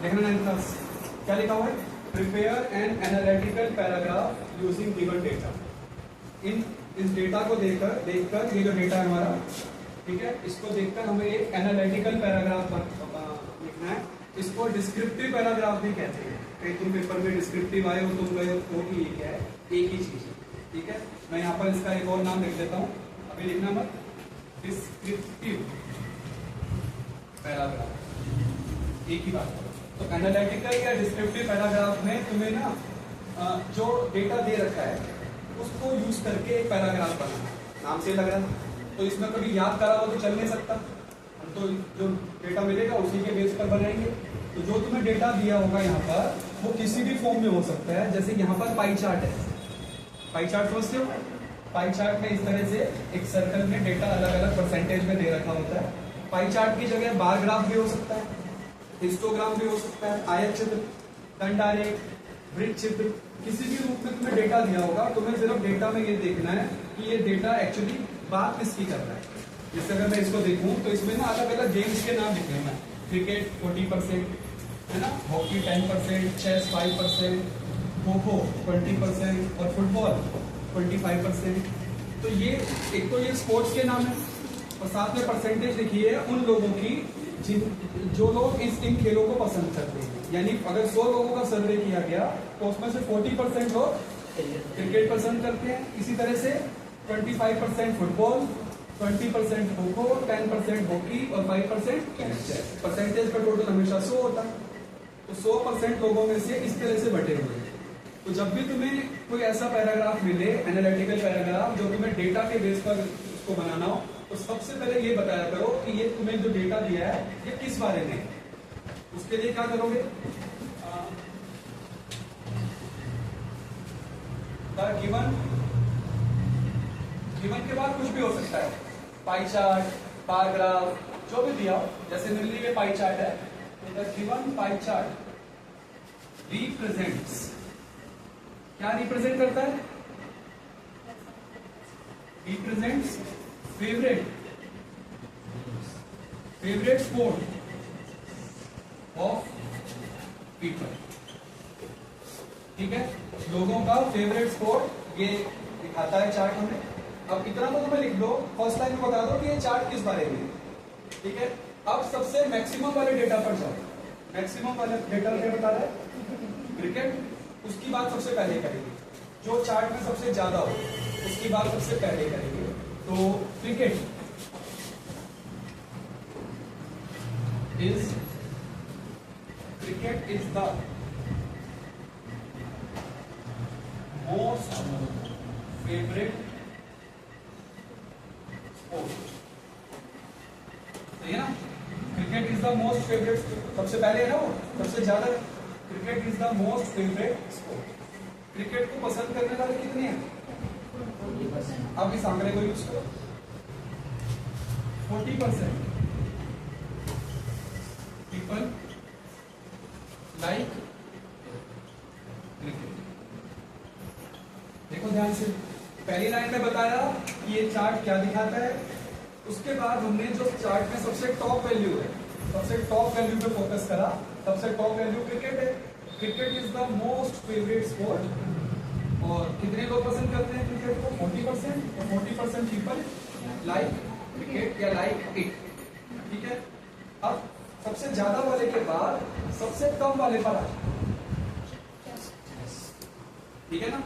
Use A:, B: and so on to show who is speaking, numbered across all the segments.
A: देखना 9th class क्या लिखा हुआ है, prepare an analytical paragraph using given data. In इस डेटा को देखकर ये जो डेटा है हमारा, ठीक है, इसको देखकर हमें एक एनालिटिकल पैराग्राफ लिखना है। इसको डिस्क्रिप्टिव पैराग्राफ भी कहते हैं। कहीं तुम पेपर में डिस्क्रिप्टिव आए हो, तुम गए हो कि ये क्या है, एक ही चीज है, ठीक है। मैं यहाँ पर इसका एक और नाम लिख देता हूँ, अभी लिखना मत, डिस्क्रिप्टिव पैराग्राफ, एक ही बात है। तो एनालिटिकल या डिस्क्रिप्टिव पैराग्राफ में तुम्हें ना जो डेटा दे रखा है उसको यूज करके एक पैराग्राफ बनाना, नाम से लग रहा है। तो इसमें कभी याद करा हो तो चल नहीं सकता, हम तो जो डेटा मिलेगा उसी के बेस पर बनाएंगे। तो जो तुम्हें डेटा दिया होगा यहाँ पर वो किसी भी फॉर्म में हो सकता है। जैसे यहाँ पर पाई चार्ट है, पाई चार्ट समझते हो, पाई चार्ट में इस तरह से एक सर्कल में डेटा अलग अलग परसेंटेज में दे रखा होता है। पाई चार्ट की जगह बार ग्राफ भी हो सकता है, हिस्टोग्राम भी हो सकता है, आयत चित्र, दंड आरेख, वृत्त चित्र, किसी भी रूप में तुम्हें डेटा दिया होगा। तुम्हें सिर्फ डेटा में ये देखना है कि ये डेटा एक्चुअली बात किसकी कर रहा है। जैसे अगर मैं इसको देखूं तो इसमें ना अलग अलग गेम्स के नाम लिखे हैं, क्रिकेट 40% है ना, हॉकी 10%, चेस 5%, खो खो 20% और फुटबॉल 25%। तो ये एक तो ये स्पोर्ट्स के नाम है और साथ में परसेंटेज लिखी है उन लोगों की जो लोग इन खेलों को पसंद करते हैं। यानी अगर 100 लोगों का सर्वे किया गया तो उसमें से 40% लोग क्रिकेट पसंद करते हैं। इसी तरह से 25% फुटबॉल, 20% खो खो, 10% हॉकी और 5% चेस। परसेंटेज का टोटल हमेशा 100 होता है। तो 100% लोगों में से इस तरह से बटे हुए हैं। तो जब भी तुम्हें कोई ऐसा पैराग्राफ मिले, एनालिटिकल पैराग्राफ, जो तुम्हें डेटा के बेस पर उसको बनाना हो, तो सबसे पहले ये बताया करो कि ये तुम्हें जो डेटा दिया है ये किस बारे में है। उसके लिए क्या करोगे, गिवन के बाद कुछ भी हो सकता है, पाई चार्ट, बार ग्राफ, जो भी दिया हो। जैसे मेरे लिए पाई चार्ट है, तो the given pie chart represents, क्या रिप्रेजेंट करता है, represents favourite sport of people, ठीक है। लोगों का फेवरेट स्पोर्ट ये दिखाता है चार्ट हमें। अब इतना तो तुम्हें लिख दो, फर्स्ट लाइन में बता दो कि ये चार्ट किस बारे में है, ठीक है। अब सबसे मैक्सिमम वाले डेटा पर जाओ। मैक्सिमम वाले डेटा क्या बता रहा है, क्रिकेट, उसकी बात सबसे पहले करेंगे। जो चार्ट में सबसे ज्यादा हो उसकी बात सबसे पहले करेंगे। तो cricket is the most favourite sport, सही है ना। Cricket is the most favourite, सबसे पहले है ना वो, सबसे ज्यादा। Cricket is the most favourite sport. Cricket को पसंद करने वाले कितने हैं, अब इस आंकड़े को यूज करो, 40% पीपल लाइक क्रिकेट। देखो ध्यान से, पहली लाइन में बताया कि ये चार्ट क्या दिखाता है। उसके बाद हमने जो चार्ट में सबसे टॉप वैल्यू है, सबसे टॉप वैल्यू पे फोकस करा। सबसे टॉप वैल्यू क्रिकेट है। Cricket is the most favourite sport. और कितने लोग पसंद करते हैं क्रिकेट को, 40%। और 40% पीपल लाइक क्रिकेट या लाइक इट, ठीक है। अब सबसे ज्यादा वाले के बाद सबसे कम वाले पर आ जाओ, ठीक है ना।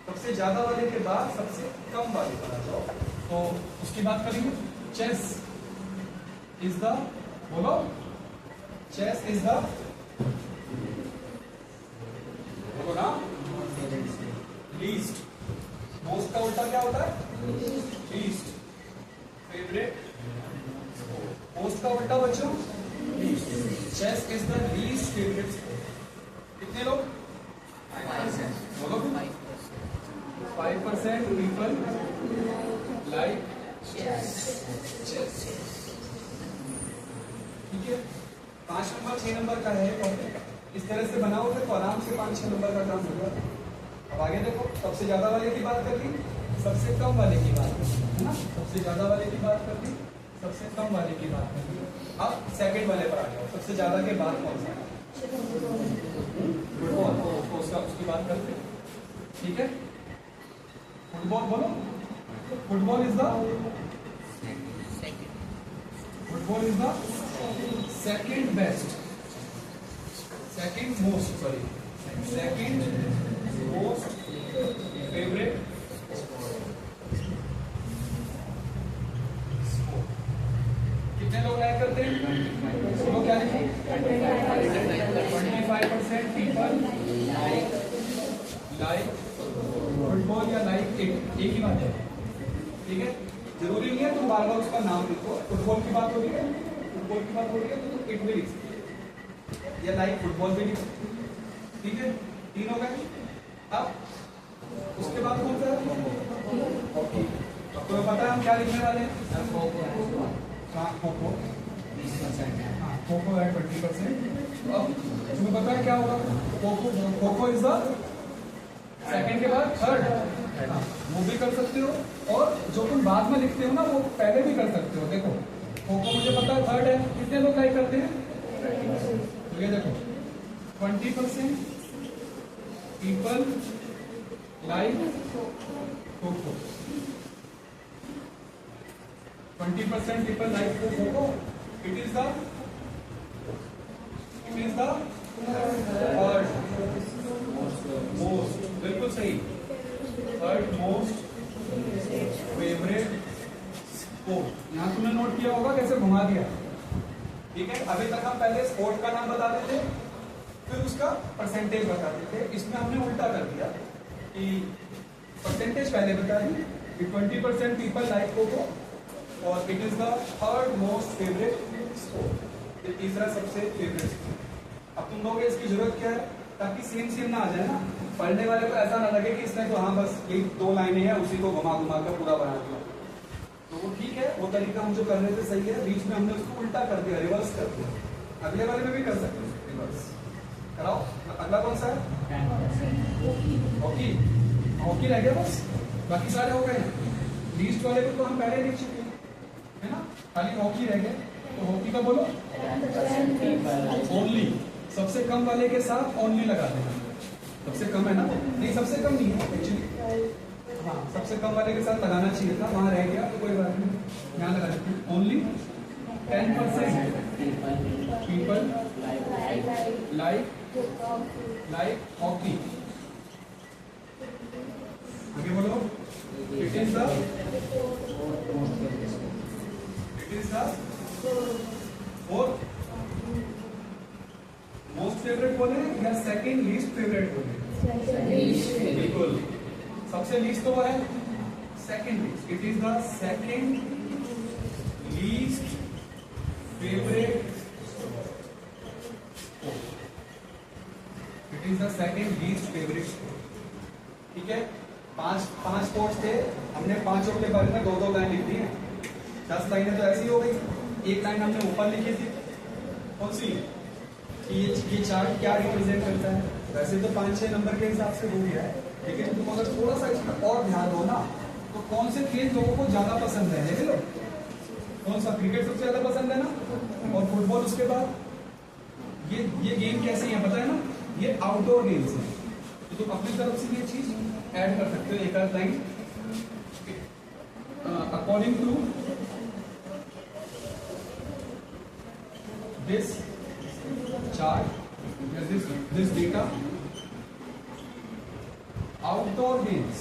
A: सबसे ज्यादा वाले के बाद सबसे कम वाले पर आ जाओ। तो उसकी बात करेंगे। चेस इज द, बोलो, चेस इज द, बोलो ना, लीस्ट। मोस्ट का उल्टा क्या होता है, लीस्ट फेवरेट। मोस्ट का उल्टा बच्चों, chess is the least favourite sport. कितने लोग, बोलो, 5% पीपल लाइक चेस, ठीक है। 5 नंबर 6 नंबर का है, इस तरह से बनाओगे तो आराम से 5-6 नंबर का काम होगा। अब आगे देखो, सबसे ज्यादा वाले की बात कर ली, सबसे कम वाले की बात कर ली, है ना। सबसे ज्यादा वाले की बात कर ली, सबसे कम वाले की बात कर ली। अब सेकंड वाले पर आ जाओ, सबसे ज्यादा के बाद कौन सा है, फुटबॉल, तो उसकी बात करते हैं, ठीक है। फुटबॉल बोलो, football is the second best, second most favourite sport. कितने लोग लाइक करते हैं? लोग क्या लिखें? 25% पीपल लाइक फुटबॉल या लाइक इट, एक ही बात है, ठीक है। जरूरी नहीं है तुम बार बार उसका नाम लिखो। फुटबॉल की बात हो रही है, तो इट भी लिख सकते या लाइक फुटबॉल भी लिख सकते, ठीक है। 3 हो गए। अब उसके बाद कौन सा है? हॉकी। अब तुम्हें पता है हम क्या लिखने वाले हैं? खो-खो 20%, हाँ खो-खो है 20%। अब तुम्हें पता है क्या होगा? खो-खो इज द सेकंड के बाद थर्ड, वो भी कर सकते हो, और जो तुम बाद में लिखते हो ना वो पहले भी कर सकते हो। देखो खो-खो मुझे पता है थर्ड है, कितने लोग लाइक करते हैं? तो ये देखो 20% people like kho-kho, 20% people like kho-kho. It is the third most, बिल्कुल सही, थर्ड मोस्ट फेवरेट स्पोर्ट। यहां तुमने नोट किया होगा कैसे घुमा दिया, ठीक है। अभी तक हम पहले स्पोर्ट का नाम बताते थे, फिर उसका परसेंटेज बताते थे। इसमें हमने उल्टा कर दिया कि परसेंटेज पहले बता दी कि 20% पीपल लाइक खो-खो और it is the third most favourite sport, ये तीसरा सबसे फेवरेट स्पोर्ट। अब तुम लोग इसकी जरूरत क्या है? ताकि सेम ना आ जाए ना, पढ़ने वाले को ऐसा ना लगे कि इसने तो हाँ बस यही 2 लाइनें हैं उसी को घुमा कर पूरा बना दिया। तो वो ठीक है, वो तरीका हम जो कर रहे थे सही है, बीच में हमने उसको उल्टा कर दिया, रिवर्स कर दिया। अगले वाले में भी कर सकते हैं रिवर्स, कराओ। अगला कौन सा है? हॉकी। हॉकी रह गया बस, बाकी सारे हो गए। लीस्ट वाले को तो हम पहले लिख चुके हैं, है ना, खाली हॉकी रह गया। तो हॉकी का बोलो ओनली, सबसे कम वाले के साथ ओनली लगा देना। सबसे कम है ना? नहीं सबसे कम नहीं है एक्चुअली, हाँ सबसे कम वाले के साथ लगाना चाहिए था, वहां रह गया तो कोई बात नहीं, यहाँ लगा देते हैं। Only 10% people like hockey. आगे बोलो, it is the fourth most favourite बोले या सेकंड लीस्ट फेवरेट बोले? बिल्कुल, सबसे लीस्ट तो वो है second least. It is the second least favourite, it is the second least favourite, ठीक है। 5 स्पोर्ट्स थे, हमने पांचों के बारे में 2-2 लाइन लिख दी है। 10 लाइनें तो ऐसी हो गई। एक लाइन हमने ऊपर लिखी थी, कौन सी? ये चार्ट क्या रिप्रेजेंट करता है? वैसे तो 5-6 नंबर के हिसाब से हो गया है, लेकिन तुम अगर थोड़ा सा इसमें और ध्यान दो ना, तो कौन से खेल लोगों को ज्यादा पसंद है? देख लो, कौन सा? क्रिकेट सबसे ज्यादा पसंद है ना, और फुटबॉल उसके बाद। ये गेम कैसे है पता है ना? ये आउटडोर गेम्स है। तो तुम अपनी तरफ से ये चीज ऐड कर सकते हो, एक आध line. According to this chart, this data, outdoor games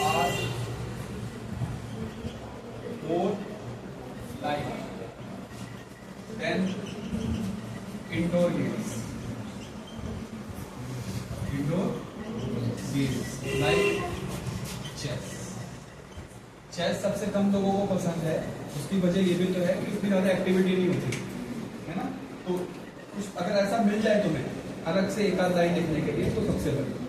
A: are more like than indoor games. Like chess. Chess सबसे कम लोगों को पसंद है, उसकी वजह ये भी तो है कि उसमें ज्यादा एक्टिविटी नहीं होती है ना। तो कुछ अगर ऐसा मिल जाए तुम्हें अलग से एक आध लाइन लिखने के लिए तो सबसे बढ़िया,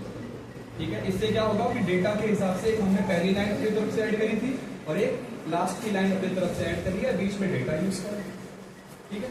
A: ठीक है। इससे क्या होगा कि डेटा के हिसाब से हमने पहली लाइन अपनी तरफ से ऐड करी थी और एक लास्ट की लाइन अपनी तरफ से ऐड करी है, बीच में डेटा यूज करें, ठीक है।